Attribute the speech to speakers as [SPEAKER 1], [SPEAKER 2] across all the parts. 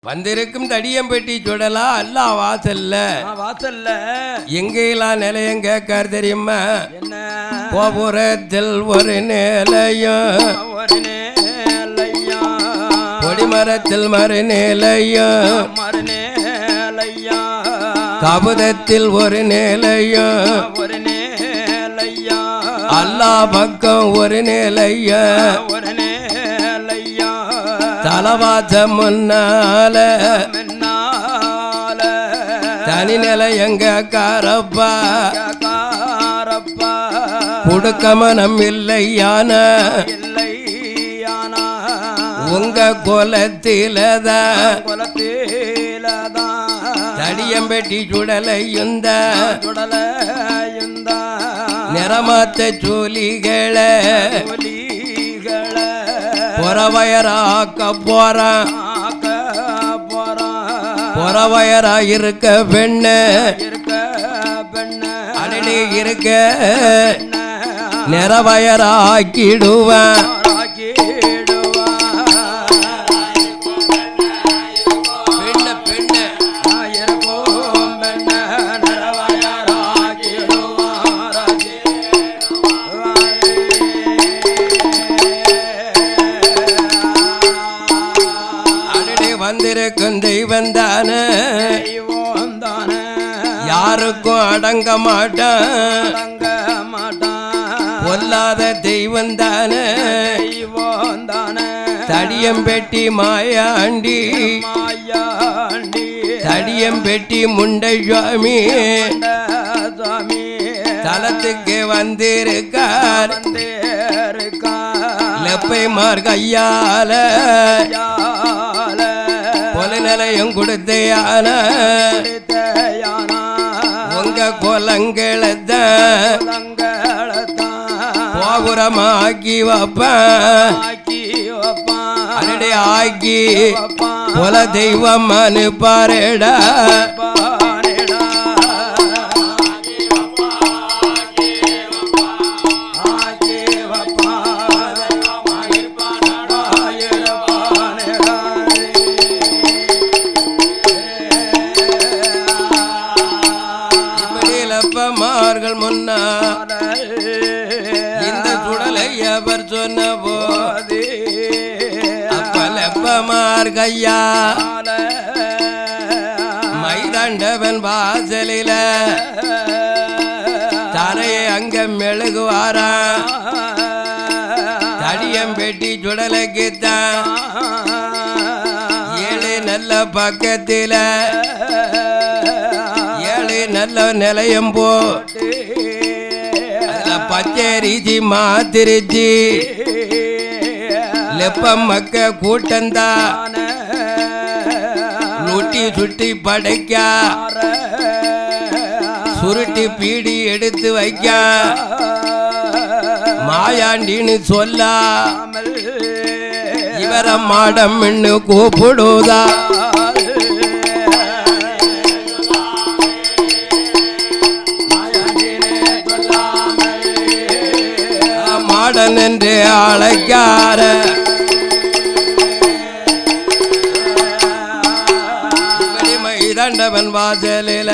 [SPEAKER 1] வந்திருக்கும் தடியம்பட்டி சுடலா அல்ல வாசல்ல எங்கெல்லாம் நிலையம் கேட்கார் தெரியுமா? கோபுரத்தில் ஒரு நிலையம், கொடிமரத்தில் மறுநிலையம், கபுதத்தில் ஒரு நிலையம், அல்லா பக்கம் ஒரு நிலையம், தலவாச முன்னால தனி நிலையங்க காரப்பா குடுக்கமனம் இல்லையான உங்க குலத்திலதான் தடியம்பட்டி சுடலையுந்த நிறமாத்த சோலிகளை பொறவயராக்க போறான், பொறவயரா இருக்க பெண்ணு அடனே இருக்க நிறவயராக்கிடுவான். வந்திருக்கும் தெய்வம் தானே, யாருக்கும் அடங்க மாட்டான், பொல்லாத தெய்வம் தானே, தடியம்பெட்டி மாயாண்டி, தடியம்பெட்டி முண்டை சுவாமி தலத்துக்கு வந்திருக்கார். லெப்பை மார் கையால கொலை நிலையம் கொடுத்தையான உங்க கொலங்களத்தான் கோபுரமாக்கி வைப்பேன், அடடே ஆக்கி கொல தெய்வம் அனுப்பாரேடா. முன்னால இந்த சுடலை அவர் சொன்ன போது அப்பலப்பமார் கையா மைதாண்டவன் வாசலில தரையை அங்க மெழுகுவாரான். தடியம்பெட்டி சுடலைக்குத்தான் ஏழு நல்ல பக்கத்தில நல்ல நிலையம் போட்டு பச்சரிசி மாத்திருச்சி லெப்பம் மக்க கூட்டந்தான் நொட்டி சுட்டி படைக்க சுருட்டி பீடி எடுத்து வைக்க மாயாண்டின்னு சொல்ல இவர மாடம் கூப்பிடுதா. மாடன் என்று அழைக்கார மைதாண்டவன் வாசலில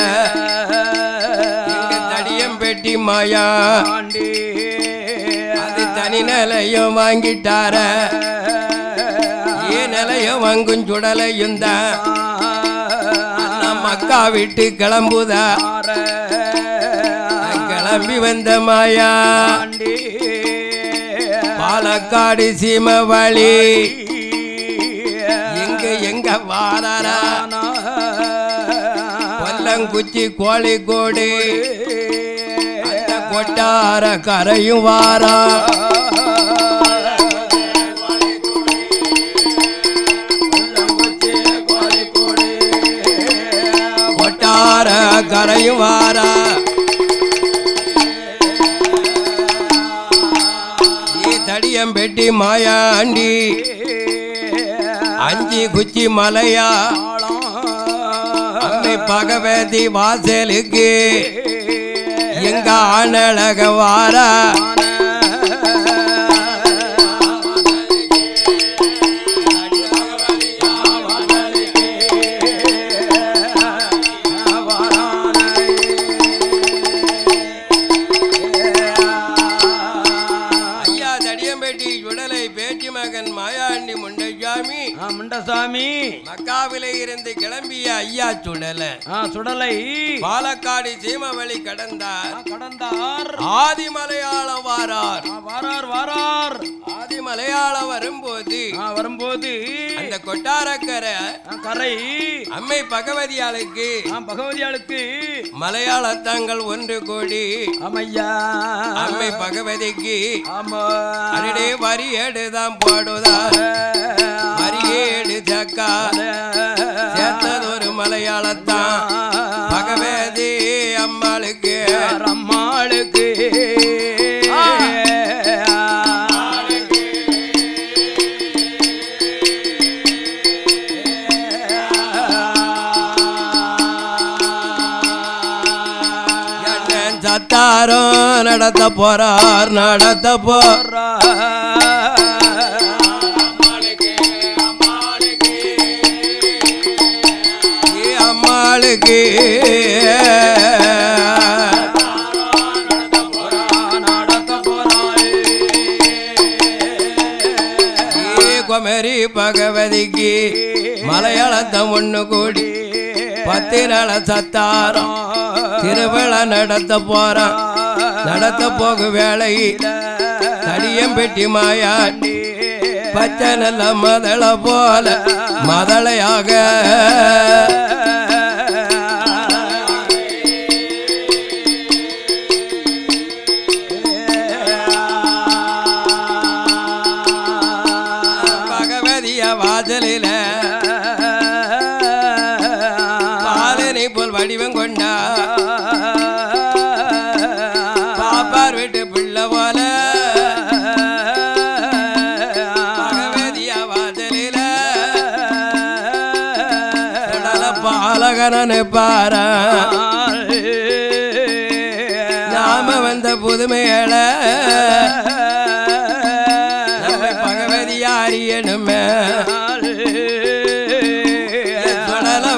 [SPEAKER 1] தடியம்பெட்டி மாயா அது தனி நிலையம் வாங்கிட்டார. ஏ நிலையம் வாங்கும் சுடலையும் தான் மக்கா விட்டு கிளம்புதா. கிளம்பி வந்த மாயா பாலக்காடு சீம வழி எங்க வாராரா கொல்லங்குச்சி கோழிக்கோடு அந்த கொட்டார கரையும் வாரா. கொட்டார கரையும் வாரா. தடியம்பெட்டி மாயாண்டி அஞ்சி குச்சி மலையா அம்மை பகவதி வாசலுக்கு எங்க ஆனழக வாரா. முண்டசாமி
[SPEAKER 2] முண்டசாமி
[SPEAKER 1] மக்காவிலே இருந்து கிளம்பிய ஐயா
[SPEAKER 2] சுடலை
[SPEAKER 1] பாலக்காடு சீமவழி கடந்தார் ஆதிமலையாளம் வாரார் ஆதிமலையாளம் வரும்போது அந்த கொட்டாரக்கரை அம்மை பகவதியாளுக்கு மலையாளத்தாங்கள் ஒன்று கோடி அம்மை பகவதிக்கு அருடே வரியேடுதான் போடுதார் வரியேடு சக்கா சேர்த்ததொரு மலையாளத்தான் பகவதி அம்மாளுக்கு சத்தாரோ நடத்த போறார் அம்மாளுக்கு குமரி பகவதிக்கு மலையாளத்தம் ஒண்ணு கூடி 10 நாள சத்தாரம் திருவிழா நடத்த போறான் நடத்த போகு வேலை தடியம்பெட்டி மாயாண்டி பச்சை நல்ல மதள போல மதளையாக பகவதிய வாசலில போல் வடிவம் கொண்டா பாப்பார் வீட்டு பிள்ளை போல பகவதிய வாசலில பாலகனு பாரா நாம வந்த புதுமையில நம்ம பகவதியா அறியணுமே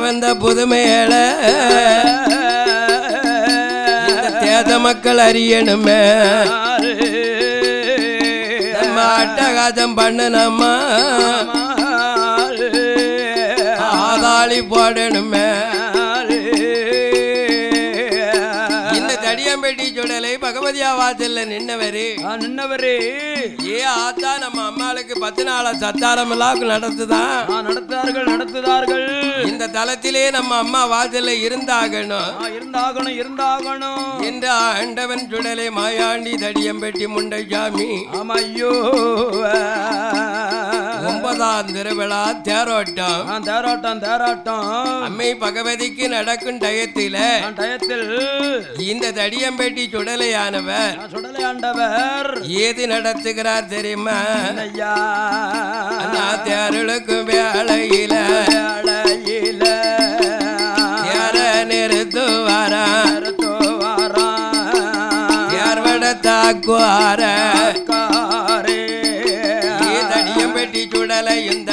[SPEAKER 1] வந்த புதுமையில தேத மக்கள் அறியணுமே நம்ம அட்டகாசம் பண்ணணுமா ஆதாளி போடணுமே இந்த தடியம்பேட்டி சுடலை பகவதியா வாசல்ல நின்னவரு ஆத்தா நம்ம அம்மாளுக்கு 10 நாள சத்தாரம் எல்லாம் நடத்துதார்கள் இந்த தலத்திலே நம்ம அம்மா வாசல்ல இருந்தாகணும் என்று ஆண்டவன் சுடலை மாயாண்டி தடியம்பெட்டி முண்டசாமி
[SPEAKER 2] ஐயோ
[SPEAKER 1] 9ஆம் திருவிழா தேரோட்டம் அம்மை பகவதிக்கு நடக்கும் டயத்தில் இந்த தடியம்பேட்டி சுடலையானவர் ஏது நடத்துகிறார் தெரியுமா தேருளுக்கு வேளையில யார நிறுத்துவாரா யார்வட தாக்குவார தடியம்பேட்டி சுடலையும்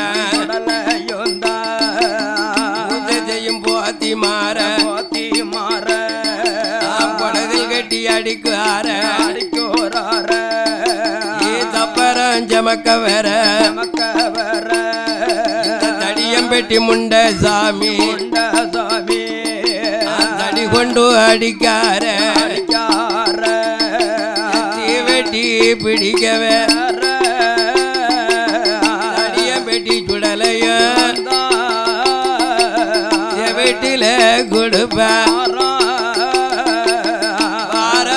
[SPEAKER 1] செய்யும் போத்தி மாற படதில் கட்டி அடிக்குவார தப்பரம் ஜமக்க வர தடியம்பெட்டி முண்டசாமி தடி கொண்டு அடிக்கார தீவெட்டி பிடிக்கவே தடியம்பெட்டி சுடலைய வீட்டில கொடுப்ப வார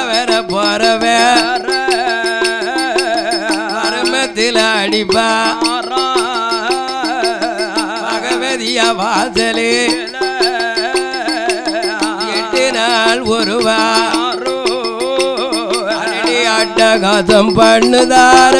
[SPEAKER 1] போறவ மரமத்தில் அடிப்பா பகவதியா வாசலே 8 நாள் ஒருவா அட்டகாசம் பண்ணுதார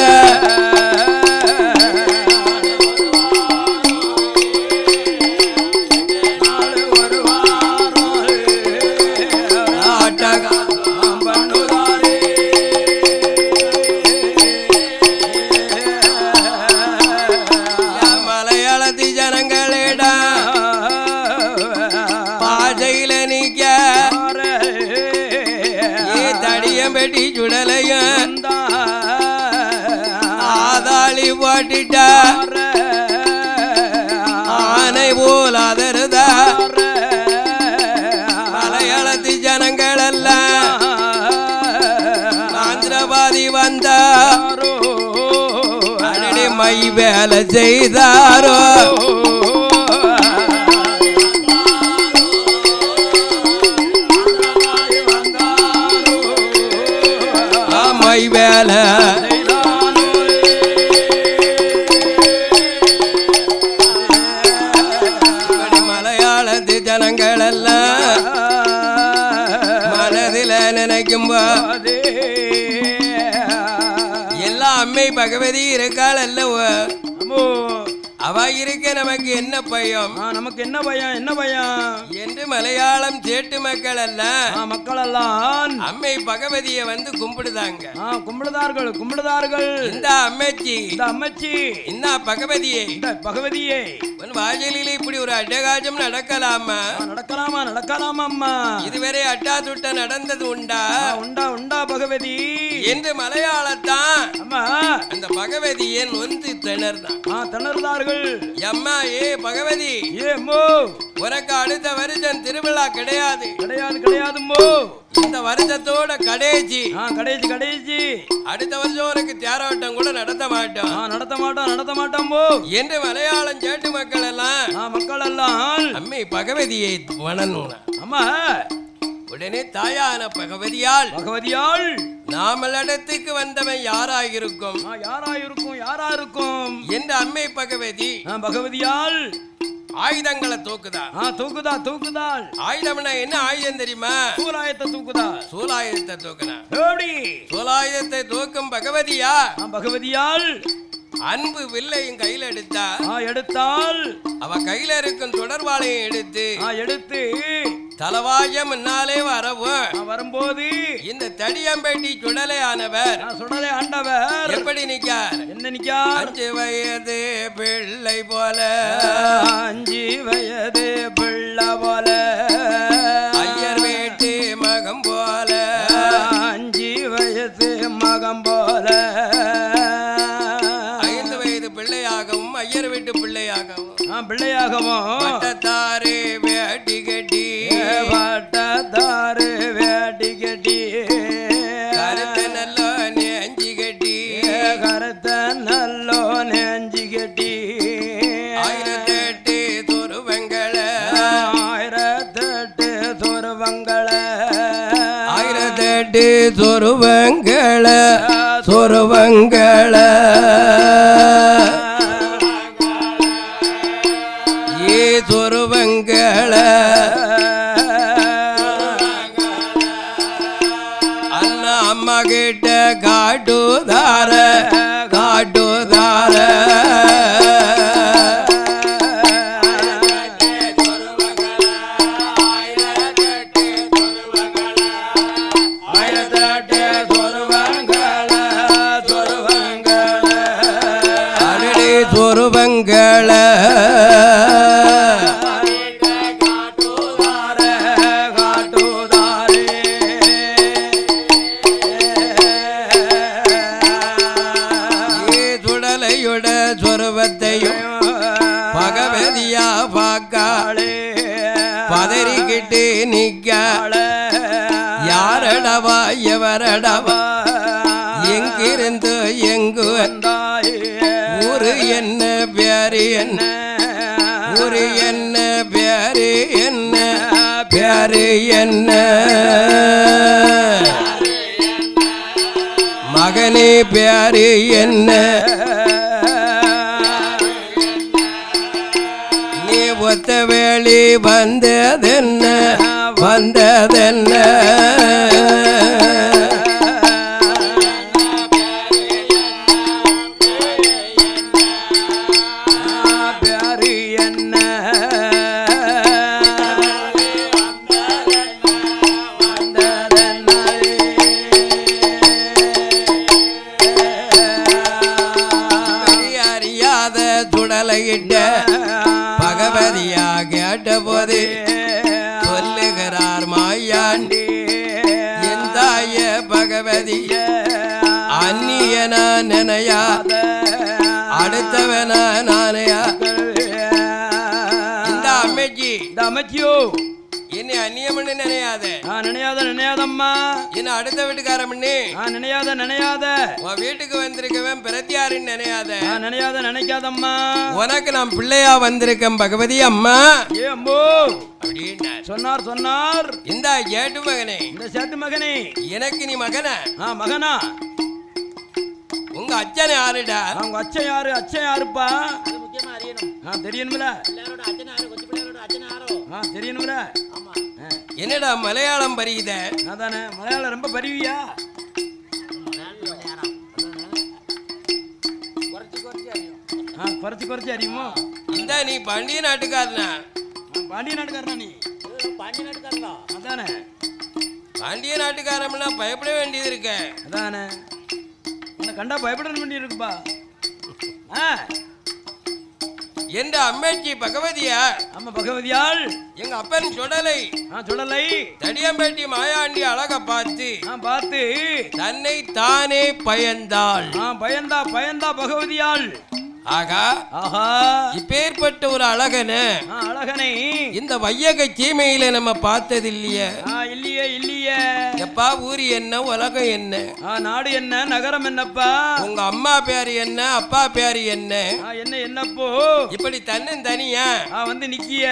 [SPEAKER 1] தாளி போட்டுட்டா ஆனை போல் அதருதா மலையாளத்து ஜனங்கள் எல்லாம் ஆந்திரபாதி வந்தாரோ அடடி மை வேலை செய்தாரோ மை வேலை மலையாளத்து ஜனங்கள் எல்லாம் மனதில் நினைக்கும் எல்லா அம்மை பகவதி இருக்காள் அல்லவோ அவ இருக்க நமக்கு என்ன பயம்
[SPEAKER 2] நமக்கு என்ன பயம் என்ன பயம்
[SPEAKER 1] என்று மலையாளம் சேட்டு மக்கள் எல்லாம் அம்மை பகவதியை வந்து கும்பிடுதாங்க
[SPEAKER 2] கும்பிடுதார்கள்
[SPEAKER 1] இந்த அம்மைச்சி இந்த பகவதியே உன் வாசலில் இப்படி ஒரு அட்டகாசம் நடக்கலாமா
[SPEAKER 2] அம்மா
[SPEAKER 1] இதுவரை அட்டா துட்ட நடந்தது உண்டா
[SPEAKER 2] உண்டா பகவதி
[SPEAKER 1] என்று மலையாளத்தான்
[SPEAKER 2] அம்மா
[SPEAKER 1] அந்த பகவதியை நொந்து
[SPEAKER 2] திணறுதார்கள்
[SPEAKER 1] அம்மா ஏ பகவதி உனக்கு அடுத்த வருஷம் திருவிழா கிடையாது இந்த வருஷத்தோட கடைசி அடுத்த வருஷம் உனக்கு தேரோட்டம் கூட நடத்த மாட்டோம் என்று மலையாளம் சேட்டு மக்கள் எல்லாம் அம்மை பகவதியை வணங்கணும்.
[SPEAKER 2] அம்மா
[SPEAKER 1] உடனே தாயான பகவதியால் நாமளிடத்துக்கு வந்தவன் யாராயிருக்கும் என்று அம்மை பகவதியால் ஆயுதங்களை தூக்குதாள் ஆயுதம்னா என்ன ஆயுதம் தெரியுமா சூலாயுதத்தை தூக்கும் பகவதியால் அன்பு வில்லையும் கையில் எடுத்தால் அவ கையில இருக்கும் தொடர்பாளையும் எடுத்து தலவாயம் முன்னாலே வரும்போது இந்த தடியம்பேட்டி சுடலை ஆண்டவர் எப்படி நிக்கார் 5 வயது பிள்ளை போல ஐயர் வீட்டு மகம் போல
[SPEAKER 2] 5 வயது மகம் போல
[SPEAKER 1] ஐயர் வீட்டு பிள்ளையாகவும்
[SPEAKER 2] பட்டத்தாரு வேட்டி கட்டி கருத்த நல்லோ நெஞ்சு கட்டி
[SPEAKER 1] 1008 துருவங்களை 1008 துருவங்களை துருவங்கள அண்ணா அம்மா கிட்ட காட்டுதார துருவங்கள பகவதியா பாக்காளே பதறிக்கிட்டு நிக்காள யாரடவா எவரடவா எங்கிருந்து எங்கு வந்தாய் ஊரு என்ன பேரு என்ன ஊரு என்ன பேரு என்ன மகனே பேரு என்ன ஒத்த வேளி வந்ததென்ன சுடலையிட்ட பகவதியா கேட்ட போது சொல்லுகிறார் மாயாண்டி என் தாய பகவதிய அந்நியனா நினையாத அடுத்தவன நானையா இந்த அம்மைக்கு
[SPEAKER 2] இந்த அமைச்சியோ
[SPEAKER 1] என்னை அந்நியம்னு நினையாத.
[SPEAKER 2] நினையாதம்மா.
[SPEAKER 1] என்ன அடுத்த வீட்டுக்காரம்னு
[SPEAKER 2] நினையாத
[SPEAKER 1] உன் வீட்டுக்கு வந்திருக்கவன் பிரத்தியாருன்னு
[SPEAKER 2] நினைக்காதம்மா.
[SPEAKER 1] உனக்கு நான் பிள்ளையா வந்திருக்கேன் பகவதி அம்மா.
[SPEAKER 2] ஏ அம்போ
[SPEAKER 1] அப்படின்னு
[SPEAKER 2] சொன்னார்.
[SPEAKER 1] இந்த ஏட்டு மகனே,
[SPEAKER 2] இந்த சேட்டு மகனே,
[SPEAKER 1] எனக்கு நீ மகனா?
[SPEAKER 2] மகனா.
[SPEAKER 1] உங்க அச்சனை யாருடா?
[SPEAKER 2] உங்க அச்சன் யாருப்பா? தெரியணும்ல. தெரியணும்ல.
[SPEAKER 1] என்னடா மலையாளம் பரியுத?
[SPEAKER 2] அதானே மலையாளம் ரொம்ப பரிவியா? குறைச்சி அறியுமோ?
[SPEAKER 1] இந்த நீ பாண்டிய நாட்டுக்காரனா?
[SPEAKER 2] பாண்டிய நாட்டுக்காரனா? நீ பாண்டிய நாட்டுக்காரனா? அதானே
[SPEAKER 1] பாண்டிய நாட்டுக்காரம்னா பயப்பட வேண்டியது இருக்க.
[SPEAKER 2] அதானே உன்னை கண்டா பயப்பட வேண்டியது இருக்குப்பா.
[SPEAKER 1] என்ற அம்மைக்கு பகவதியா?
[SPEAKER 2] ஆமா பகவதியாள்.
[SPEAKER 1] எங்க அப்பன் சுடலை தடியம்பேட்டி மாயாண்டி அழக பார்த்து தன்னை தானே பயந்தாள்.
[SPEAKER 2] பயந்தா பகவதியாள்.
[SPEAKER 1] ஆகா இப்பேற்பட்ட ஒரு அழகனை இந்த வையக சீமையில நம்ம பார்த்தது இல்லையே. எப்பா ஊரி என்ன, உலகம் என்ன,
[SPEAKER 2] நாடு என்ன, நகரம் என்னப்பா?
[SPEAKER 1] உங்க அம்மா பேரு என்ன, அப்பா பேரு என்ன?
[SPEAKER 2] என்னப்போ
[SPEAKER 1] இப்படி தன்னன் தனியா
[SPEAKER 2] வந்து நிக்கிய?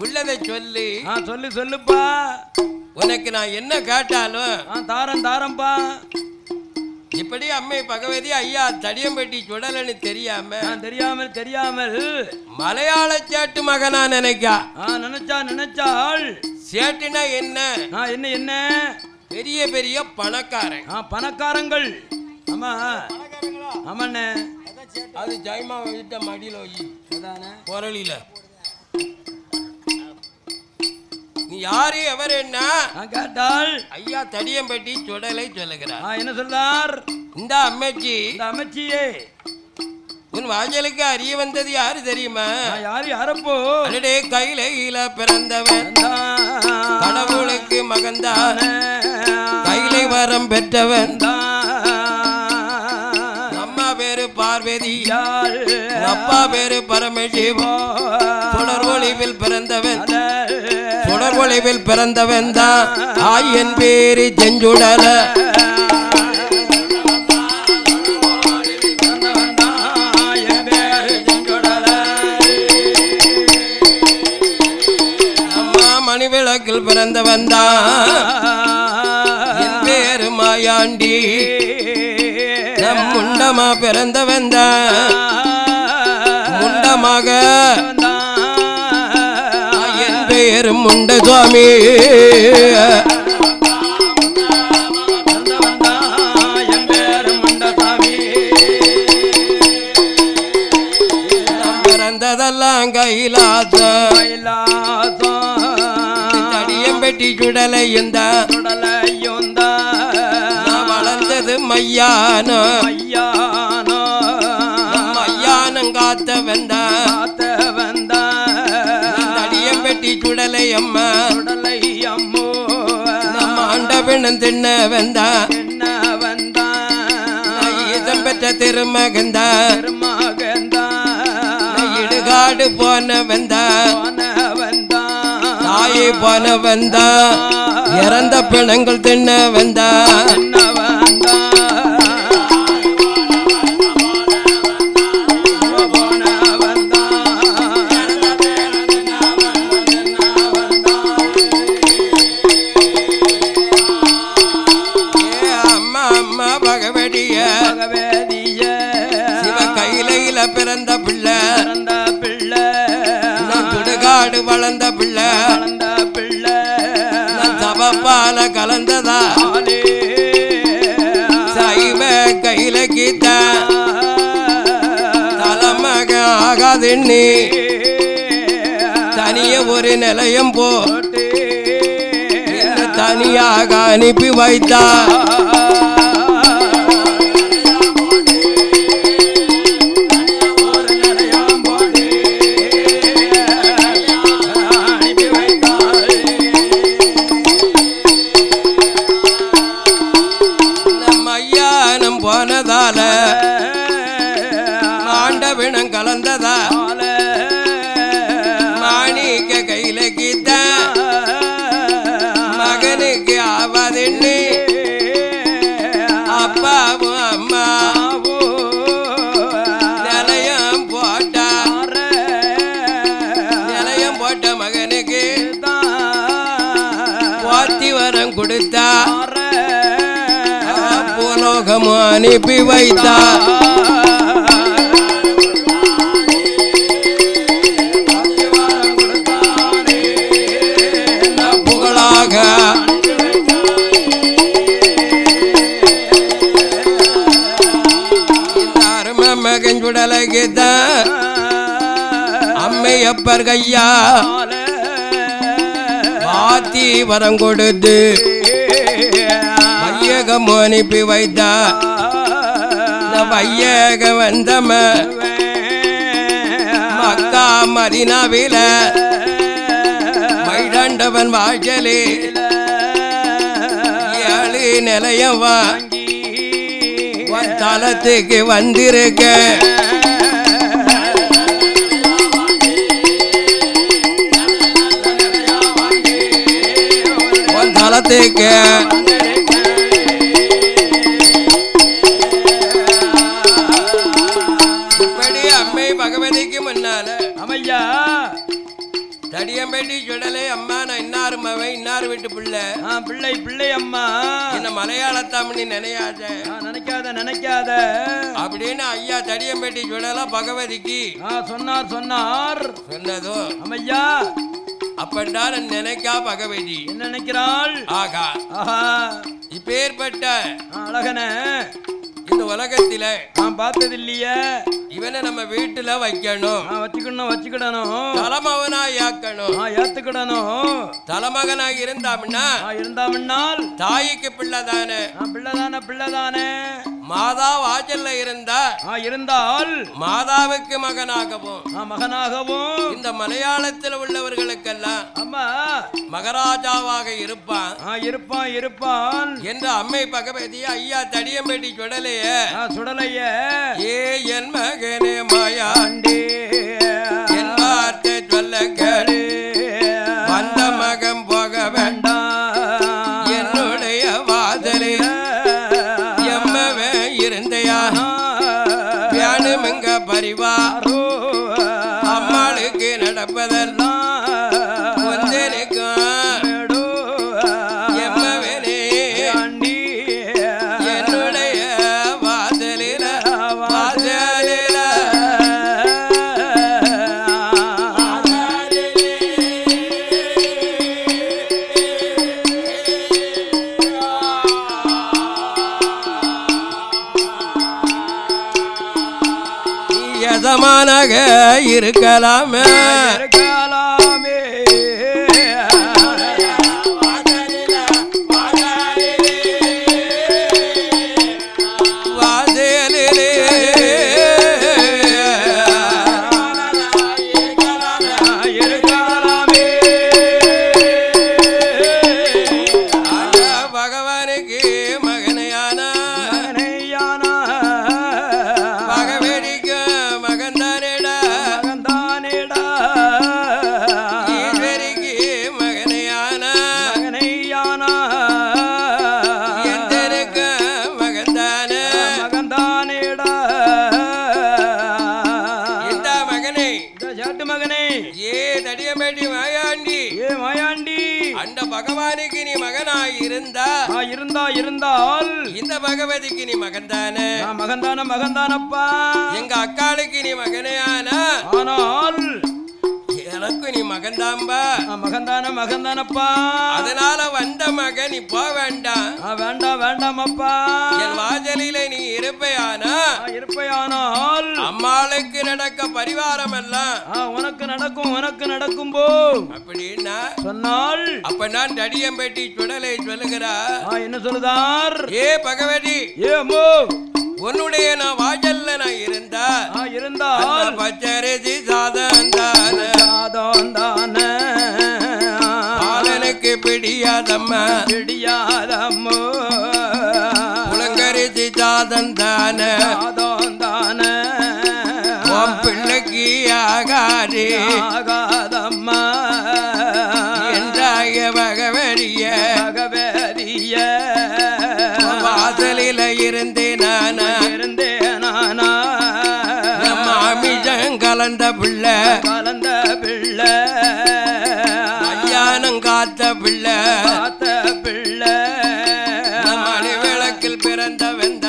[SPEAKER 1] உள்ளதை சொல்லு.
[SPEAKER 2] சொல்லுப்பா. உனக்கு
[SPEAKER 1] நான் என்ன கேட்டாலும்
[SPEAKER 2] தாரம்பா.
[SPEAKER 1] இப்படி அம்மை பகவதி ஐயா தடியம்பட்டி சுடலன்னு
[SPEAKER 2] தெரியாமல்
[SPEAKER 1] மலையாள சேட்டு மகனா
[SPEAKER 2] நினைச்சாள்.
[SPEAKER 1] சேட்டுனா என்ன?
[SPEAKER 2] என்ன
[SPEAKER 1] பெரிய பெரிய பணக்காரன்.
[SPEAKER 2] பணக்காரங்கள். ஆமா ஆமாண்ணே.
[SPEAKER 1] அது ஜெயமா வீட்ட மடியில பொருளில நீ யாரு எவர் என்ன
[SPEAKER 2] கேட்டால்
[SPEAKER 1] ஐயா தடியம்பட்டி சுடலை சொல்லுகிறார்.
[SPEAKER 2] என்ன சொல்றார்?
[SPEAKER 1] இந்த அம்மைச்சியே உன் வாசலுக்கு அறிய வந்தது யாரு தெரியுமா?
[SPEAKER 2] யாரப்போ?
[SPEAKER 1] அடடே கையில பிறந்தவன், கடவுளுக்கு மகன்தான், கையிலை வரம் பெற்றவன். அம்மா பேரு பார்வதி, அப்பா பேரு பரமசிவம். சுடர்வொளிவில் பிறந்தவன் தான் ஆயன் பேரு செஞ்சுடல. அம்மா மணிவிளக்கில் பிறந்தவன் தான் என் பேரு மாயாண்டி. நம் முண்டமா பிறந்தவன் தான் முண்டமாக பேரு முண்ட சுவாமி. பிறந்ததெல்லாம் கைலாசம். தடியம்பட்டி சுடலையும் வளர்ந்தது மையானம். காத்த தடியம்பட்டி சுடலை அம்மா. நம்ம ஆண்டபிணம் தின்ன வந்தா ஈசம் பெற்ற திருமகந்தா. இடுகாடு போன வந்தா தாயை போன வந்தா இறந்த பிணங்கள் தின்ன வந்தா. சிவ கையில பிறந்த பிள்ளை, சுடுகாடு வளர்ந்த பிள்ளை, சவப்பால கலந்ததா சைவ கையில கீத்த தலைமக ஆகாதுன்னு தனிய ஒரு நிலையம் போட்டு தனியாக அனுப்பி வைத்தா. மையகமும் அனுப்பி வைத்தார். புகழாக மகன் சுடலகிதான் அம்மையப்பர் கையா பாத்தி வரம் கொடுத்து வையகம் அனுப்பி வைத்தா. வையக வந்தம மக்கா மதினாவில மைடாண்டவன் வாசலே 7 நிலையம் தலத்துக்கு வந்திருக்க. தலத்துக்கு இப்படி அம்மை பகவதிக்கு முன்னால
[SPEAKER 2] அம்மையா
[SPEAKER 1] தடியம்பேட்டி சுடலை அம்மா நான் இன்னாரு மவன் இன்னாரு வீட்டு பிள்ளை
[SPEAKER 2] பிள்ளை பிள்ளை அம்மா
[SPEAKER 1] என்ன மலையாளத்தாமணி நினையாத
[SPEAKER 2] நினைக்காத
[SPEAKER 1] அப்படின்னு ஐயா தடியம்பேட்டி சுடல பகவதிக்கு
[SPEAKER 2] சொன்னார்
[SPEAKER 1] சொன்னதோ
[SPEAKER 2] அம்மையா
[SPEAKER 1] அப்பண்டா நினைக்கா பகவதி
[SPEAKER 2] என்ன நினைக்கிறாள்?
[SPEAKER 1] ஆகா இப்பேற்பட்ட
[SPEAKER 2] அழகன
[SPEAKER 1] இந்த உலகத்தில
[SPEAKER 2] நான் பார்த்தது இல்லையே.
[SPEAKER 1] இவனை நம்ம வீட்டுல வைக்கணும்,
[SPEAKER 2] வச்சுக்கிடணும்,
[SPEAKER 1] தலைமகனா
[SPEAKER 2] ஏத்துக்கிடணும்.
[SPEAKER 1] தலைமகனா இருந்தால் தாய்க்கு பிள்ளைதானே,
[SPEAKER 2] பிள்ளைதானே.
[SPEAKER 1] மாதா வாசல்ல இருந்தால் மாதாவுக்கு மகனாகவும் இந்த மலையாளத்தில் உள்ளவர்களுக்கெல்லாம்
[SPEAKER 2] அம்மா
[SPEAKER 1] மகாராஜாவாக இருப்பான் என்று அம்மை பகவதி ஐயா தடியம்பேட்டி சுடலைய ஏ என் மகனே மாயாண்டே என் வார்த்தை சொல்ல கேளு, வந்த மகன் போக வேண்டாம் என்னுடைய வாதலே எம்மவே இருந்தையா பியானுமிங்க பரிவாரோ அம்மாளுக்கு நடப்பதெல்லாம் யஜமானாக இருக்கலாமே பகவானுக்கு நீ மகனாய் இருந்தால் இந்த பகவதிக்கு நீ மகன்தானே,
[SPEAKER 2] மகன்தானப்பா.
[SPEAKER 1] எங்க அக்காளுக்கு நீ மகனே
[SPEAKER 2] ஆனால்
[SPEAKER 1] எனக்கு நீ மகன்தாம்பா,
[SPEAKER 2] மகன்தானப்பா.
[SPEAKER 1] அதனால வந்த மகன் நீ போக வேண்டாம்,
[SPEAKER 2] வேண்டாமப்பா.
[SPEAKER 1] என் வாசலில நீ
[SPEAKER 2] இருப்பையானால்
[SPEAKER 1] அம்மாளுக்கு நடக்க பரிவாரம் எல்லாம்
[SPEAKER 2] உனக்கு நடக்கும் போ
[SPEAKER 1] அப்படின்னா
[SPEAKER 2] சொன்னால்.
[SPEAKER 1] அப்ப நான் தடியம்பேட்டி சுடலை சொல்லுகிறா.
[SPEAKER 2] என்ன சொல்லுதார்?
[SPEAKER 1] ஏ பகவதி, உன்னுடைய நான் வாசல்ல நான் இருந்தால் பச்சரிசி சாதம் பாலனுக்கு பிடியாதம்மா புலங்கரிசி சாதம் தானே பிள்ளைக்கு ஆகாதம்மா என்றாய பகவதிய வாசலில இருந்தேன் நானா மாமிஜம் கலந்த பிள்ளை ஐயானம் காத்த பிள்ளை மணி விளக்கில் பிறந்த வெந்த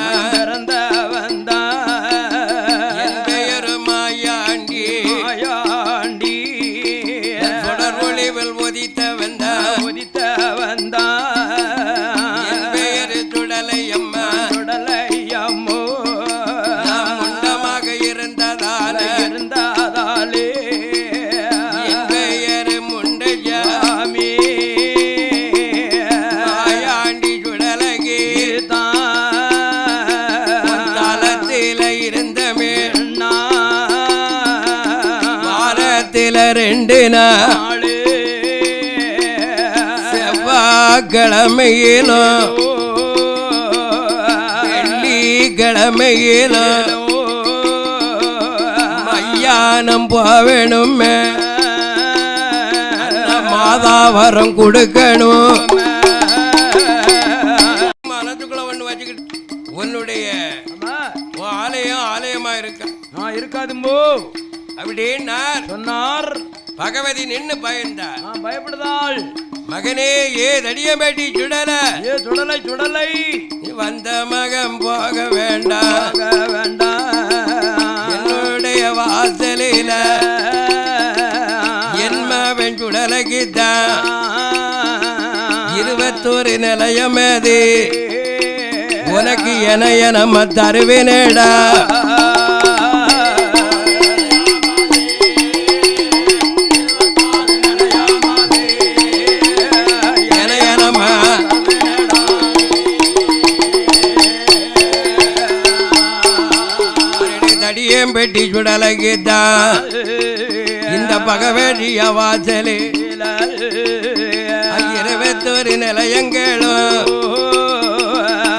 [SPEAKER 1] 2 நாள் செவ்வாய்க்கிழமையிலும் வெள்ளிக்கிழமையிலும் மையானம் போவேணுமே மாதாவரம் கொடுக்கணும். மனத்துக்குள்ள ஒண்ணு வச்சுக்கிட்டு உன்னுடைய ஆலயமா
[SPEAKER 2] இருக்காதும்போ
[SPEAKER 1] அப்படின்னா
[SPEAKER 2] சொன்னார்.
[SPEAKER 1] பகவதி நின்னு பயந்தார்.
[SPEAKER 2] பயப்படுதாள்.
[SPEAKER 1] மகனே ஏ தடியம்பேட்டி சுடல
[SPEAKER 2] சுடலை
[SPEAKER 1] நீ வந்த மகன் போக வேண்டாம் என்னுடைய வாசலில என் மகன் சுடலைக்குத்தான் 21 நிலையம் அது உனக்கு எனைய நம்ம தருவேனேடா. தடியம்பேட்டி சுடலைக்குத்தான் இந்த பகவதிய வாசலே 21 நிலையங்களும்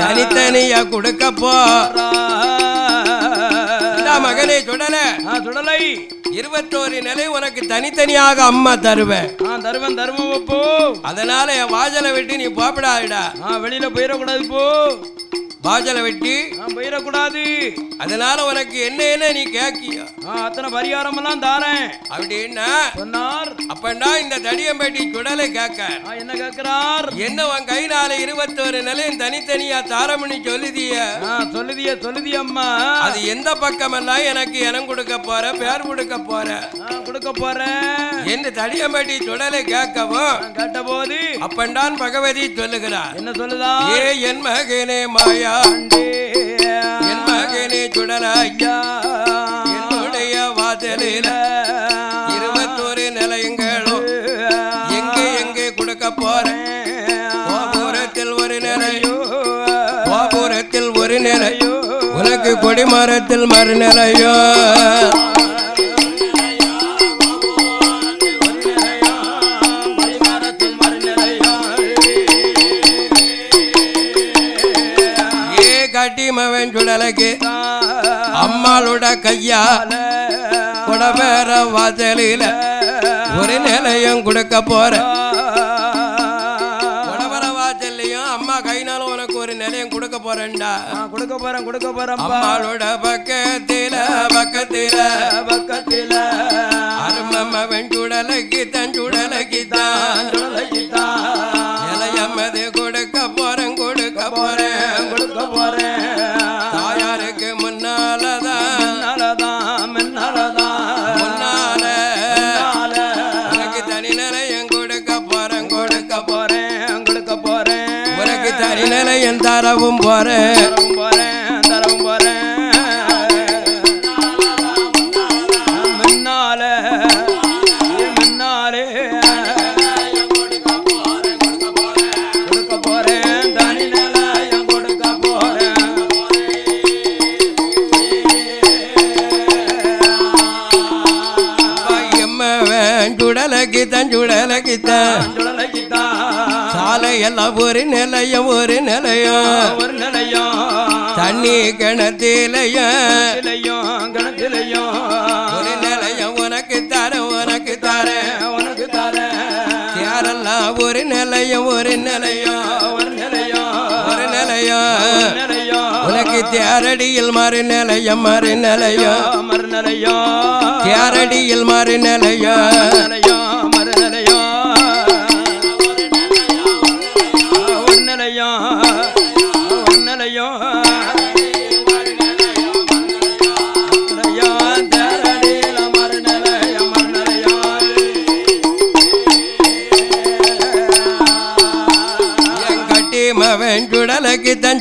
[SPEAKER 1] தனித்தனியா கொடுக்க மகனே சுடலை 21 நிலை உனக்கு தனித்தனியாக அம்மா தருவேன்.
[SPEAKER 2] தருவம் போ.
[SPEAKER 1] அதனால என் வாசலை விட்டு நீ போப்படாதடா.
[SPEAKER 2] வெளியில போயிடக்கூடாது போ.
[SPEAKER 1] வாசலை வெட்டி
[SPEAKER 2] போயிடக்கூடாது.
[SPEAKER 1] அதனால உனக்கு என்ன நீ கேக்கிய
[SPEAKER 2] அத்தனை பரிகாரம் எல்லாம் தாரேன்
[SPEAKER 1] அப்படின்னா
[SPEAKER 2] சொன்னார்.
[SPEAKER 1] அப்பண்டா இந்த தடியம்பேட்டி சுடலை கேட்க
[SPEAKER 2] என்ன கேட்கிறார்?
[SPEAKER 1] என்ன உன் கைனால 21 நிலையும் தனித்தனியா தாரமணி
[SPEAKER 2] சொல்லுதிய அம்மா.
[SPEAKER 1] அது எந்த பக்கம் எல்லாம் எனக்கு இனம் கொடுக்க போற பேர் கொடுக்க போற என்று தடியம்பேட்டி சுடலை கேட்ட போது அப்பண்டான் பகவதி சொல்லுகிறார்.
[SPEAKER 2] என்ன சொல்லுதா?
[SPEAKER 1] ஏ என் மகனே மாயா என் மகனே சுடலாய்யா என்னுடைய வாசலில 21 நிலையங்களும் எங்கே கொடுக்க போறேன். கோபுரத்தில் ஒரு நிலையோ உனக்கு கொடிமரத்தில் மறுநிலையோ கட்டிமவன் சுடலைக்கு அம்மாளோட கையா கொடவேற வாசலில ஒரு நிலையம் கொடுக்க போற. கொடவர வாசல்லையும் அம்மா கைனாலும் உனக்கு ஒரு நிலையம் கொடுக்க போறேன்டா.
[SPEAKER 2] கொடுக்க போறேன்.
[SPEAKER 1] அம்மாளோட பக்கத்தில அருமவன் சுடலைக்கு தன் நிலையம்மது கொடுக்க போறேன். தாயாருக்கு முன்னாலதான் உனக்கு தனி நிலையம் கொடுக்க போறேன். உனக்கு தனி நிலையம் தரவும் போறேன். சுடலைக்குத்தான் சாலையெல்லாம் ஒரு நிலையம் தண்ணி கிணத்திலையும் ஒரு நிலையம் உனக்கு தரேன். யாரெல்லாம் ஒரு நிலையம் உனக்கு தேரடியில் மறுநிலையம் தேரடியில் மறுநிலையம்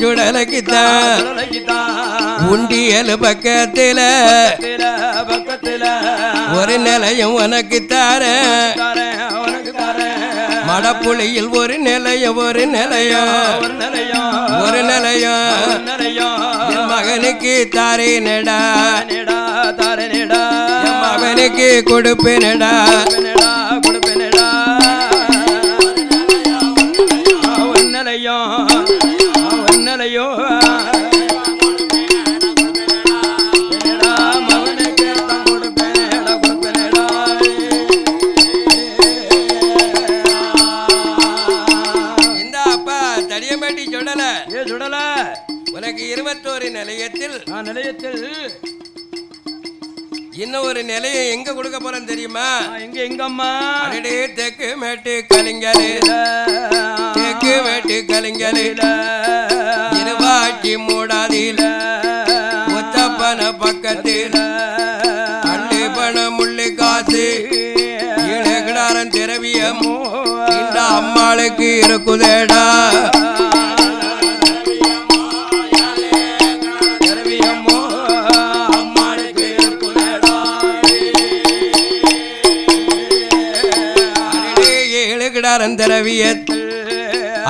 [SPEAKER 1] சுடலைக்குத்தான் உண்டியல் பக்கத்தில ஒரு நிலையம் உனக்கு தரேன். மடப்புளியில் ஒரு நிலையம் என் மகனுக்கு தாரேனடா. மகனுக்கு மகனுக்கு கொடுப்பேனடா
[SPEAKER 2] கொடுப்பேனடா ஒன்னலையும்
[SPEAKER 1] உனக்கு 21 நிலையத்தில் இன்னும் ஒரு நிலையை எங்க கொடுக்க போறேன் தெரியுமா?
[SPEAKER 2] எங்கம்மா?
[SPEAKER 1] அடடே தெற்கு மேட்டு கலிங்கலில தெற்கு மேட்டு கலிங்கலில இருவாட்சி மூடாதில முத்தப்பன பக்கத்தில அள்ளி பணம் முள்ளு காசு இளகிடாரன் திரவியமோ இந்த அம்மாளுக்கு இருக்குதேடா.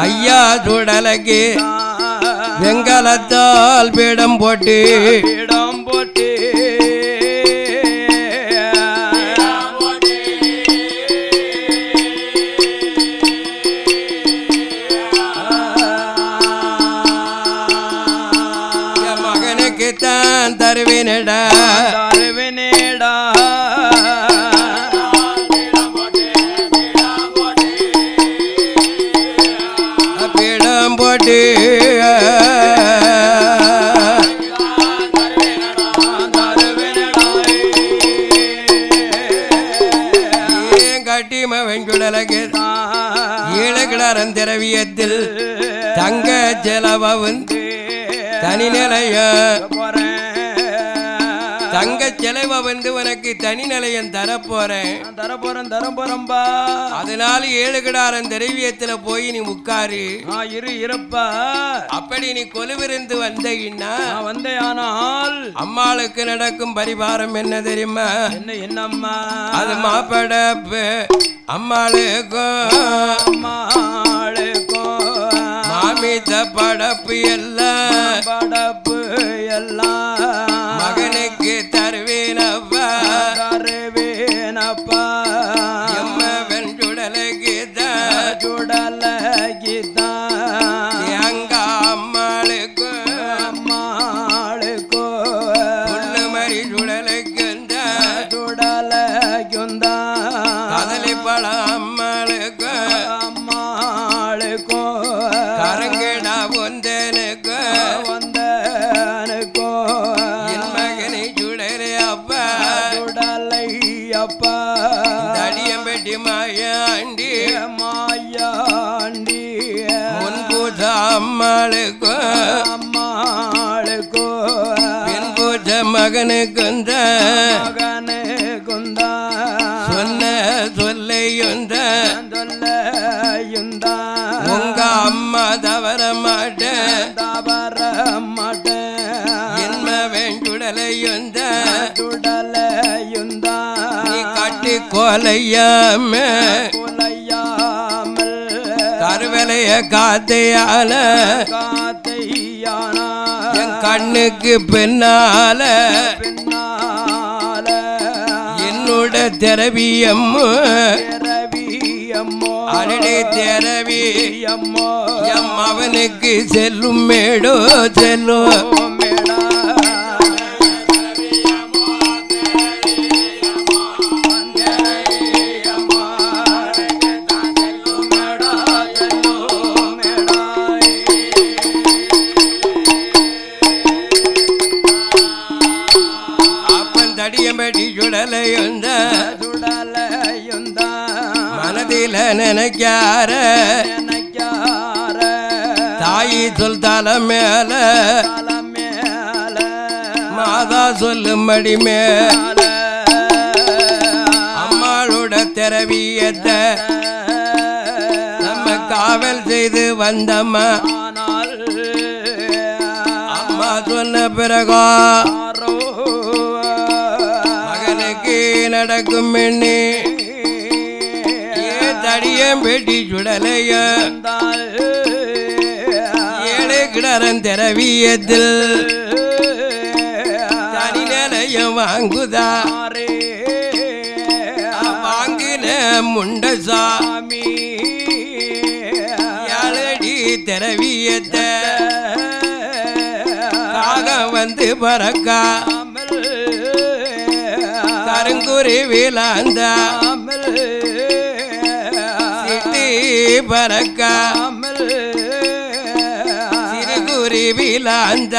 [SPEAKER 1] ஐயா சுடலக்கு வெங்கலத்தால் பீடம் போட்டு மகனுக்கு தான் தருவினடா போட்டு கட்டிம வெங்குடலகு ஈழகிடாரன் திரவியத்தில் தங்க செலவன் தனி நிலைய தங்க செலவை உனக்கு தனி நிலையம் தரப்போறேன். அதனால ஏழுகிடாரன் திரவியத்துல போய் நீ உட்காரு
[SPEAKER 2] இருப்பா.
[SPEAKER 1] அப்படி நீ கொலுவிருந்து
[SPEAKER 2] வந்தேயானால்
[SPEAKER 1] அம்மாளுக்கு நடக்கும் பரிபாரம் என்ன தெரியுமா?
[SPEAKER 2] என்னம்மா?
[SPEAKER 1] அது மாப்படப்பு அம்மாளுக்கும் மாமித்த படப்பு எல்லாம் மகனுக்கு தருவேனப்பா எம்ம வெண்சுடலகிதா எங்க அம்மாளுக்கு புல்லு மறி சுடலுக்குந்தா கதலி பழம் அம்மாளுக்கு கரங்கிடா ஒந்தனுக்கு என் மகனை சுடலே அப்பா தடியம்பட்டி மாயாண்டி முன்பூஜ அம்மாளுக்கு பெண் பூஜ மகனுக்குந்த சொன்ன சொல்லையுந்த உங்க அம்மா தவற மாட்டேன் என்ன வேண்டுடலையுந்த நீ கட்டி கோலையாம கருவலைய காத்தையால என் கண்ணுக்கு பின்னால என்னோட திரவியம்மோ அடடே திரவி எம் அவனுக்கு செல்லும் மேடோ செல்லும் தடியம்படி சுடலையுந்த மனதில நினைக்கார தாயி சொல் தலை மேல மாதா சொல்லும்படி மேல அம்மாளோட திரவியத்தை நம்ம காவல் செய்து வந்தம்மா அம்மா சொன்ன பிறகோ நடக்கும் எண்ணே தடியம் பெட்டி சுடலைய ஏழை கிடரன் திரவியத்தில் தனி நிலையம் வாங்குதா முண்ட சாமி யாழடி திரவியத்த காக வந்து பறக்கா கருங்குருவிலாந்த சிட்டி பறக்கா சிறுகுருவிலாந்த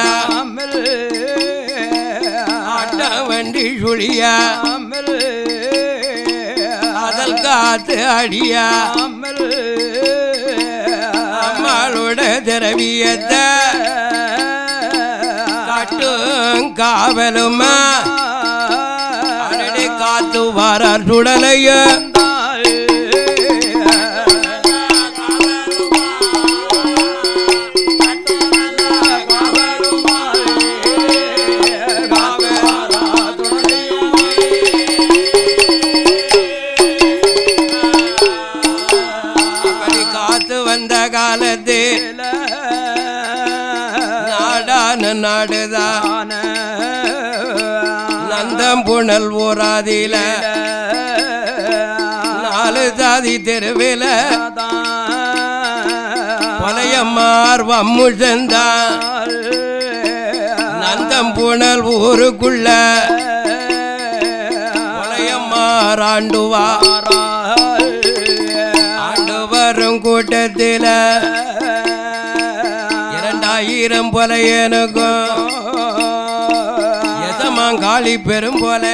[SPEAKER 1] ஆட்ட வண்டி சுழியா அதல் காத்து அடியா அம்மாளோட திரவியத்தை காட்டும் காவலுமா அடடி காத்து வாரார் சுடலைய நாடுதான நந்தம் புனல் ஊராதில நாலு தாதி தெருவில பழையம்மார் வம்முழந்தான் நந்தம் புனல் ஊருக்குள்ள பழையம்மார் ஆண்டு வரும் கூட்டத்தில 2000 பொலையனுக்கும் எதமாங்காளி பெரும் போல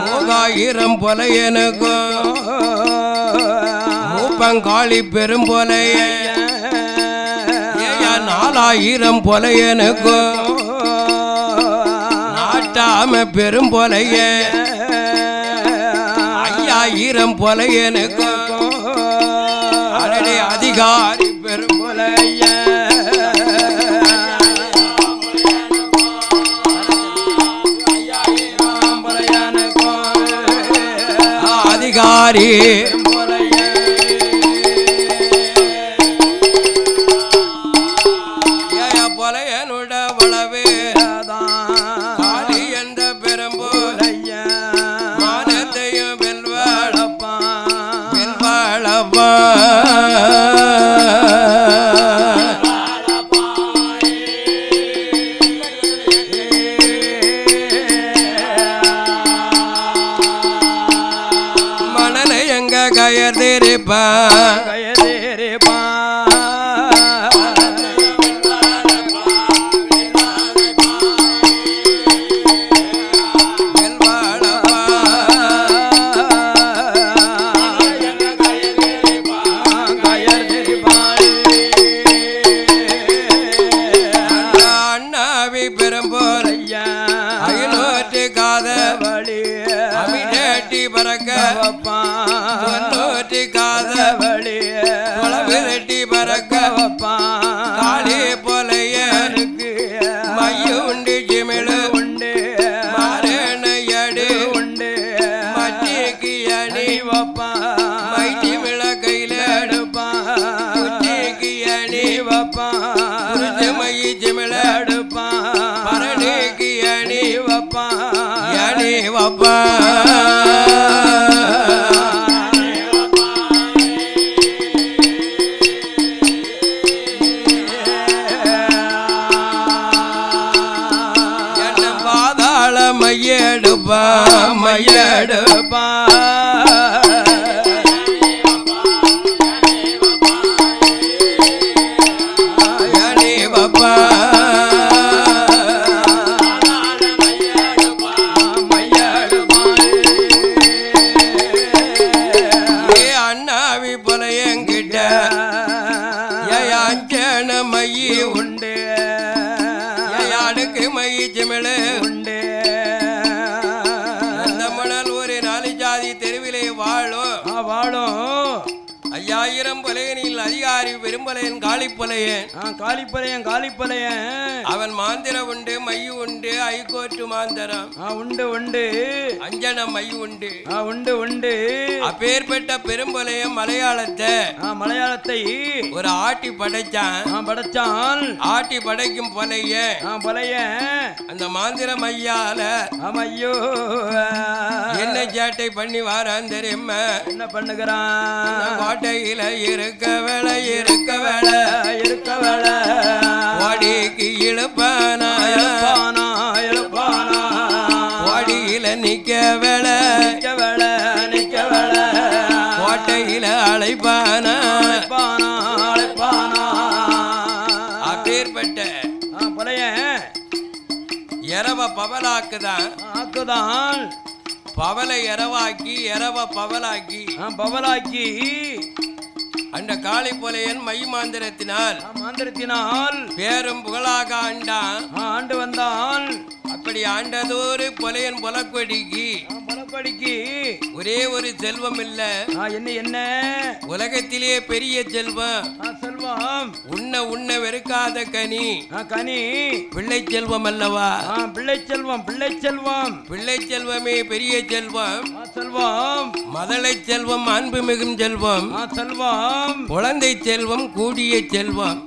[SPEAKER 1] 3000 பொலையனுக்கும் மூப்பங்காளி பெரும் போலைய 4000 பொலையனுக்கும் நாட்டாம பெரும் போலைய 5000 பொலையனுக்கும் அடடே அதிகாரி பெரும் போலைய அதிகாரி பொலையனுட வளவே காளி என்ற பெரும்போலைய மானத்தையும் வெல்வாழப்பா வெல்வாழப்பா மணலை எங்க கயர்திருப்பா கயர்திருப்பா தொன்னூற்றி காதவழி தொலைவிரட்டி பறக்க காளி பொலையனுக்கு மைய உண்டு ஜிமிழு உண்டு மாரணயடு உண்டு மட்டிக்கு அணி வப்பா மைட்டி மிள கையில எடுப்பா குச்சிக்கு அணி வப்பா மை ஜிமிழ எடுப்பா பரணிக்கு அணி வப்பா அணி வப்பா மையெடுப்பா மையெடுப்பா யணிவப்பா அண்ணாவி பொலையங்கிட்ட அஞ்சன மையி உண்டு அடுக்கு மையி சிமிழு உண்டு தெருவிலே வாழும் 5000 பொலையனில் அதிகாரி விரும்பலையன் காளிப்பலையன்
[SPEAKER 2] காளிப்பலையன்
[SPEAKER 1] அவன் மாந்திரம் உண்டு மைய உண்டு ஐகோட்டு மாந்திரம்
[SPEAKER 2] உண்டு
[SPEAKER 1] அஞ்சன மைய உண்டு
[SPEAKER 2] உண்டு
[SPEAKER 1] அப்பேற்பட்ட பெரும்பலையன் மலையாளத்தை ஒரு ஆட்டி படைச்சான் ஆட்டி படைக்கும் பொலைய அந்த மாந்திரம் ஐயால
[SPEAKER 2] ஐயோ
[SPEAKER 1] என்ன சேட்டை பண்ணி வாரான் தெரியுமா?
[SPEAKER 2] என்ன பண்ணுகிறான்?
[SPEAKER 1] கோட்டையில இருக்க வேலை ஓடிக்கு இழுப்பானா ஓடியில நிக்க வேலை கோட்டையில அழைப்பானா அப்பேற்பட்ட
[SPEAKER 2] பழைய
[SPEAKER 1] இரவ பவலாக்குதான் பவலை இரவ பவலாக்கி அந்த காளி பொலையன் மை மாந்திரத்தினால் பேரும் புகழாக ஆண்டு வந்தான். அப்படி ஆண்டதோரு பொலையன் பொலக்கொடிக்கு ஒரே ஒரு செல்வம் இல்ல. என்ன உலகத்திலே பெரிய செல்வம் உன்ன வெறுக்காத கனி பிள்ளை செல்வம் அல்லவா? பிள்ளை செல்வமே பெரிய செல்வம். மதலை செல்வம் அன்பு மிகும் செல்வம். குழந்தை செல்வம் கூடிய செல்வம்.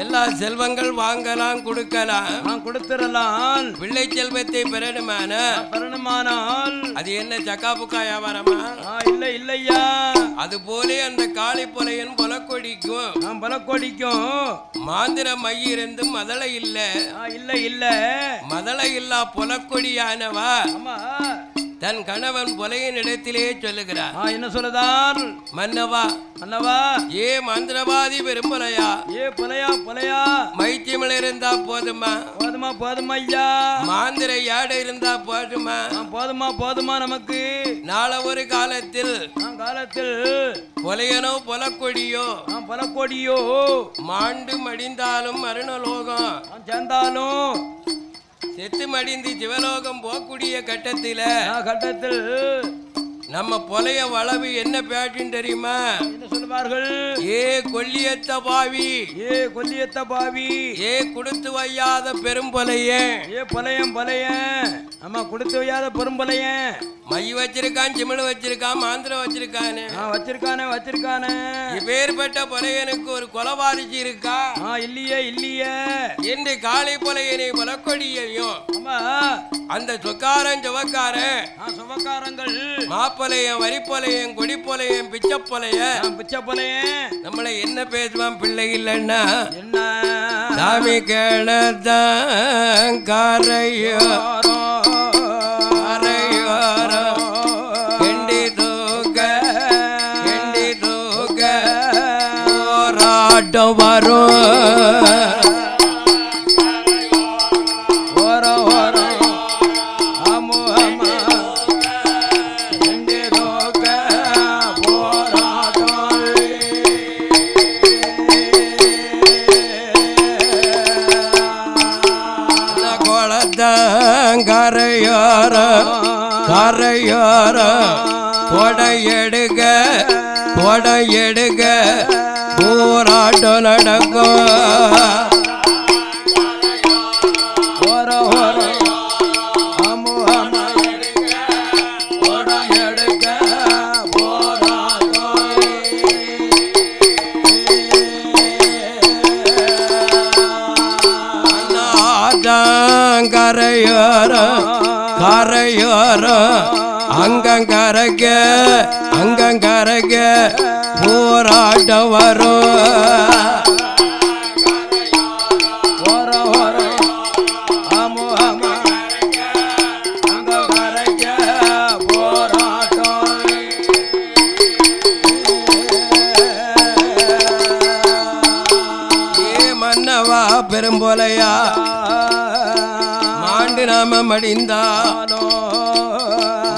[SPEAKER 1] எல்லா செல்வங்கள் வாங்கலாம் கொடுத்துடலாம். பிள்ளை செல்வத்தை பெறணுமானால் அது என்ன சக்காப்புக்கா வியாபாரமா? இல்லையா. அது போல அந்த காளி பொலையன் பொலக்கொடிக்கும் மாந்திர மையிருந்தும் மதலை இல்ல. மதலை இல்லா பொலக்கொடியானவா தன் கணவன் பொலையின் இடத்திலே சொல்லுகிறார். என்ன சொல்லுதான்? மன்னவா ஏ மந்திரவாதி பெரும்பொலையா மைத்தியமில் இருந்தா போதுமா ஐயா. மாந்திர யாடை இருந்தா போதுமா நமக்கு. நாள ஒரு காலத்தில் பொலையனோ பொலக்கொடியோ மாண்டு மடிந்தாலும் மரணலோகம் சேர்ந்தாலும் செத்து மடிந்து சிவலோகம் போகக்கூடிய கட்டத்தில் நம்ம பொலைய வளவு என்ன பேட்டின்னு தெரியுமா? என்ன சொல்லுவார்கள்? ஏ கொல்லியத்த பாவி ஏ கொடுத்து வையாத பெரும்பொலைய ஆமா கொடுத்து வையாத பெரும்பொலைய மை வச்சிருக்கான் சிமிழ் வச்சிருக்கான் மாந்திரம் வச்சிருக்கானே இப்பேற்பட்ட பொலையனுக்கு ஒரு கொலவாரிச்சு இருக்கா? இல்லையே என்று காளி பொலையனை பொலக்கொடியையும் அந்த சுவக்காரங்கள் மாப்பொலையன் வரிப்பொலையன் கொடிப்பொலையன் பிச்சப்பொலையன் நம்மளை என்ன பேசுவான்? பிள்ளை இல்லைன்னா என்ன சாமி கேளதான் காரையோ கெண்டி தூக்க போராட்டம் வரும். கரையோர கொடை எடுக போராட்டம் நடக்கும். கரையோர அங்கங்கரைக்க போராட்டம் வரும். ஏ மன்னவா பெரும்பொலையா மாண்டு நாம மடிந்தாலோ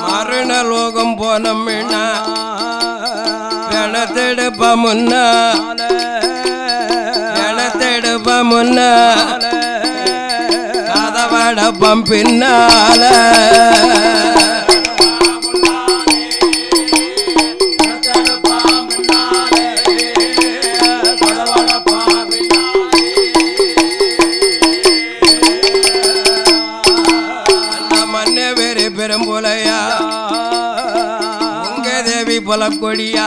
[SPEAKER 1] மரணலோகம் போனோம்னா பிணத்தெடுப்ப முன்ன கதவடப்பம் பின்னால பொலக்கொடியா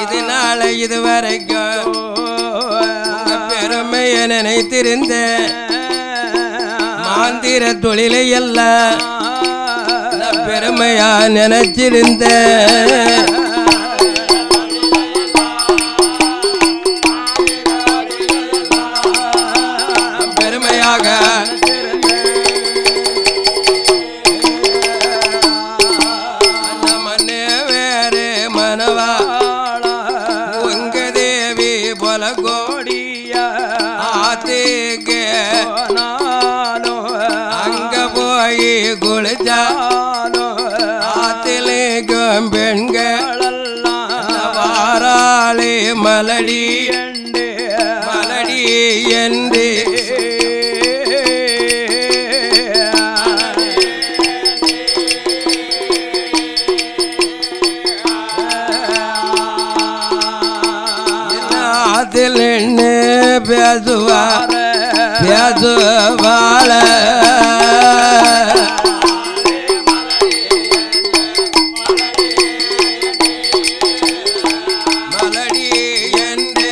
[SPEAKER 1] இதனால இதுவரைக்கும் பெருமையை நினைத்திருந்தேன் மாந்திர தொழிலை எல்லாம் பெருமையா நினைச்சிருந்தேன் பெருமையாக மண்ணே வேறு மனவா உங்க தேவி போல கோடிய ஆத்தேக்கு அங்க போய் குளிச்சாலோ ஆத்திலேக்கும் பெண்கள் வாராளே மலடி மலடி என்று அதில் என்ன பேசுவார் பேசுவாள மலடி என்று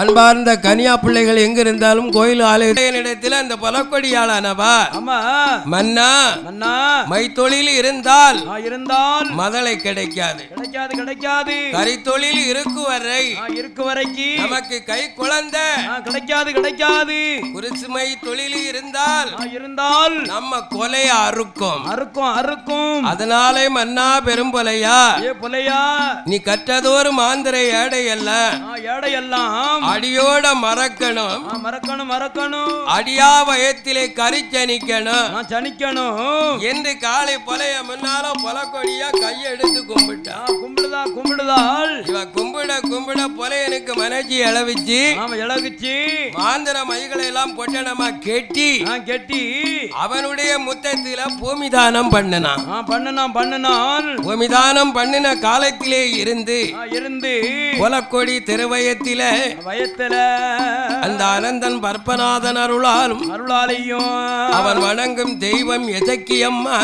[SPEAKER 1] அன்பார்ந்த கன்னியா பிள்ளைகள் எங்க இருந்தாலும் கோயில் ஆலயத்தில் அந்த பொலக்கொடியாளனவா மன்னா மன்னா மைத்தொழில் இருந்தால் மதலை கிடைக்காது கிடைக்காது கரித்தொழில் இருக்குவரைக்கு நமக்கு கை குழந்தை கிடைக்காது குருசுமை தொழில் இருந்தால் நம்ம கொலைய அறுக்கும் அதனாலே மன்னா பெரும்பொலையா நீ கற்றதோரு மாந்திரை ஏடையெல்லாம் அடியோட மறக்கணும் அடியா வயத்திலே கரிச்சனிக்கணும் என்று காலை பொலைய முன்னால பொலக்கொடியா கையெடுத்து கும்பிடுதாள் இவ கும்பிட பொலையனுக்கு மனச்சி இளவிச்சு மாந்திர மைகளை எல்லாம் பொட்டனமா கெட்டி அவனுடைய முத்தத்தில பூமிதானம் பண்ணினான் பூமிதானம் பண்ணின காலத்திலே இருந்து பொலக்கொடி திருவயத்தில அந்த அனந்தன் பற்பநாதன் அருளாலையும் அவன் வணங்கும் தெய்வம் எசக்கியம்மா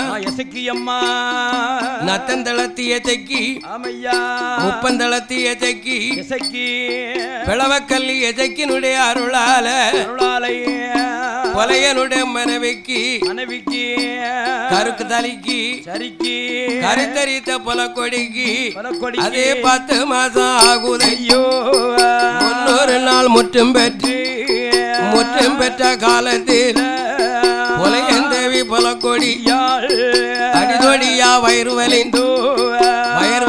[SPEAKER 1] நத்தந்தளத்தி எசக்கி முப்பந்தளத்தி எசக்கி பிளவக்கல்லி எசக்கினுடைய அருளாலை கொலையனுடைய மனைவிக்கு கருக்கு தலைக்கு கருத்தரித்த பொலக்கொடிக்கு அதே 10 மாசம் ஆகுதையோ 300 நாள் முற்றும் பெற்ற காலத்தில் பொலையந்தேவி பொலக்கொடி அடிதொடியா வயிறு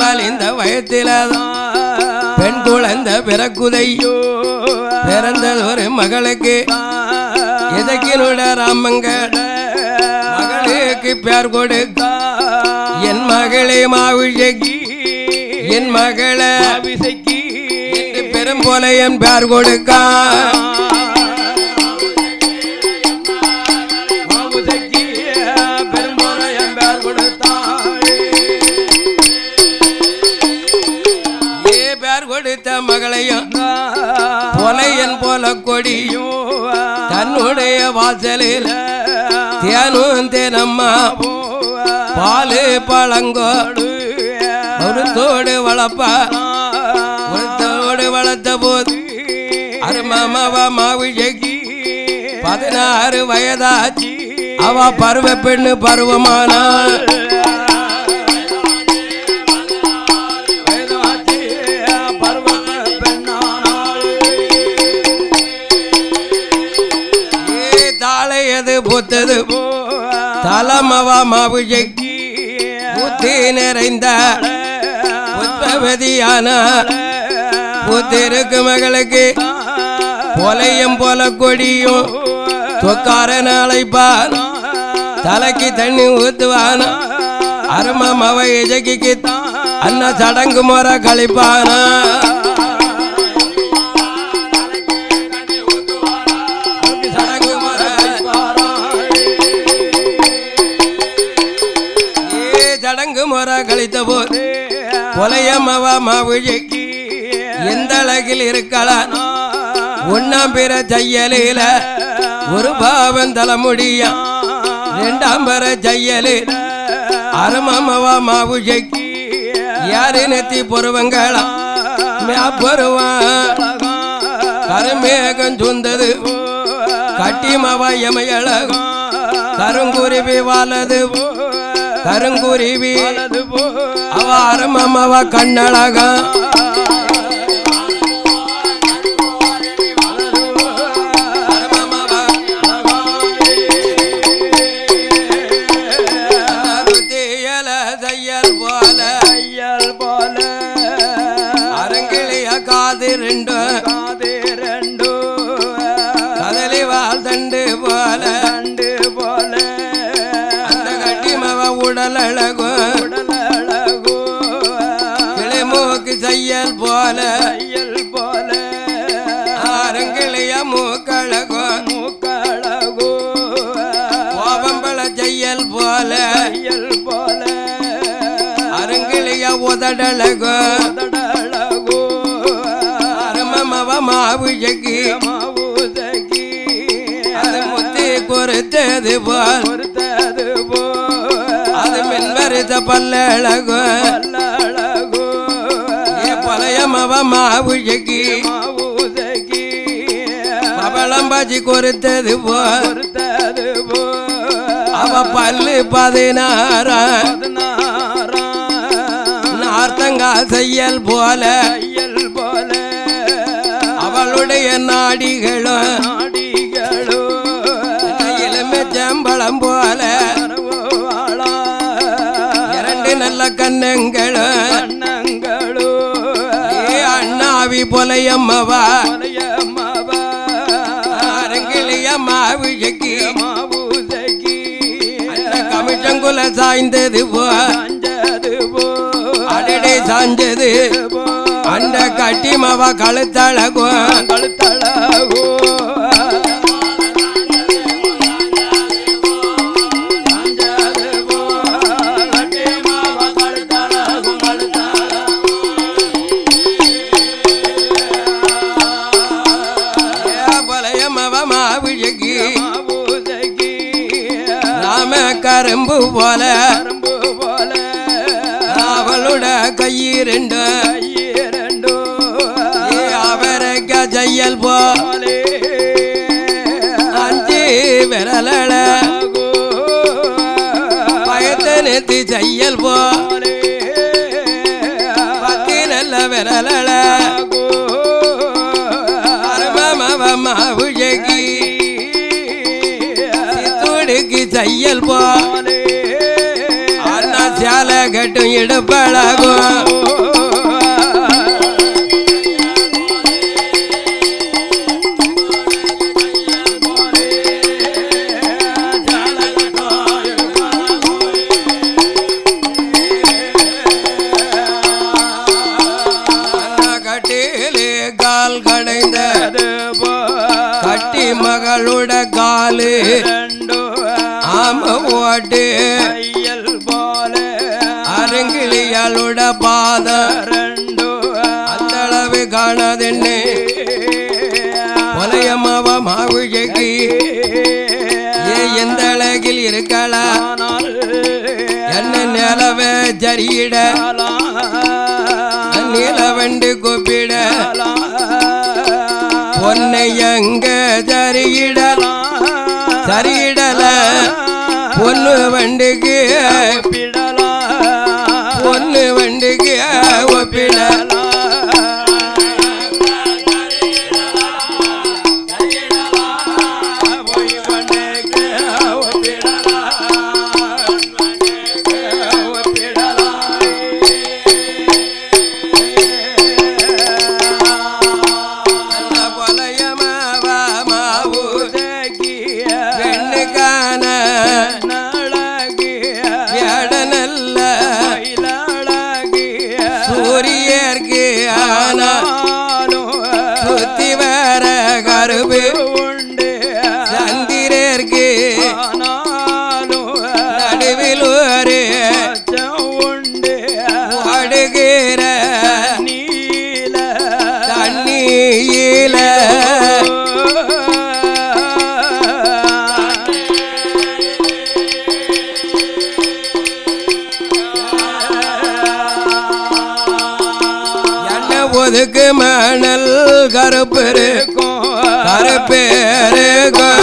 [SPEAKER 1] வலிந்த வயத்தில்தான் பெண் குழந்தை பிறக்குதையோ பிறந்தது ஒரு மகளுக்கு எதக்கினுட ராமங்க மகளுக்கு பேர் கொடுக்க என் மகளே மாவிசைக்கு என் மகளை பெரும்பொலையன் பேர் கொடுக்க கொடுத்த மகளையும் பொலையன் போல கொடியும் தன்னுடைய வாசலில் தேனும் தேனம்மா பாலு பழங்கோடு ஒருத்தோடு வளர்த்த போது அருமாமாவா மாவிசைக்கு 16 வயதாச்சு அவ பருவ பெண்ணு பருவமானாள் பூத்தது தலமவா மாவிசைக்கு பூத்தி நிறைந்த புத்தவதியான பூத்திருக்கு மகளுக்கு பொலையும் போல கொடியும் தொக்காரன் அழைப்பான் தலைக்கு தண்ணி ஊத்துவான அருமமவ இசைக்கு அண்ணா சடங்கு முறை கழிப்பானா சடங்கு முறை கழித்த போது கொலையம்மவ மாவுஜைக்கு எந்த அழகில் இருக்கலாம் ஒன்னாம் பிற செய்யலில ஒரு பாவம் தலைமுடியா ரெண்டாம் பிற செய்யலில் அருமம்மவ மாவுஜைக்கு யாரு நெத்தி பொறுவங்களா மேப்பருவான் கருமேகம் சுந்தது கட்டிமவ எமையழகும் கருங்குருவி வாழது கருங்குருவி அவ அருமம்மவ கண்ணழகா காது ரெண்டு கதலி வாழ் தண்டு போல அந்த கட்டிமவ உடல் அழகு கிளிமூக்கு செய்யல் போல அரங்கிளிய மூக்கழகு கோபம்பள செய்யல் போல அரங்கிளிய உதடழகு மாவுஜகி அது முத்தி கொடுத்தது போல் அது மின்வரித்த பல்லழகு பழையமவ மாவுஜகி பவளம்பாச்சி கொடுத்தது போல் அவ பல்லு 16 நார்த்தங்கா செய்யல் போல அவளுடைய நாடிகளும் இளமை செம்பளம் போல இரண்டு நல்ல கண்ணங்களும் அண்ணாவி பொலையம்மவா அரங்கிலிய மாவுஜகி கமிஷங்குல சாய்ந்தது போ அடடே சாஞ்சது அந்த கட்டிமவ கழுத்தழகோ பழையமவ மாவுஜகி ராம கரும்பு போல அவளோட கையிரண்டு அவரக்க செய்யல் போலே 5 விரலள பயத்தை நெத்தி செய்யல் போலே 10 நல்ல விரலள அருமமவ மாவுஜகி சித்துடுக்கு செய்யல் போலே அண்ணா சால கட்டும் இடுப்பழகும் கால் கடைந்தது கட்டி மகளுட காலு ஆம ஓட்டு அரங்கிலியலுட பாதம் அந்தளவு காணாதென்னே பொலையம்மாவ மாவுஜகி எந்த அழகில் இருக்கலாம் என்ன நிலவ ஜரியிட நிலவண்டு கூப்பிட பொன்னை எங்க சரியிடல பொண்ணு வண்டுக்கு ஒப்பிட நீர
[SPEAKER 2] நீல
[SPEAKER 1] தண்ணீல ஒதுக்கு மணல் கருப்பு இருக்கும் கருப்பேருக்கும்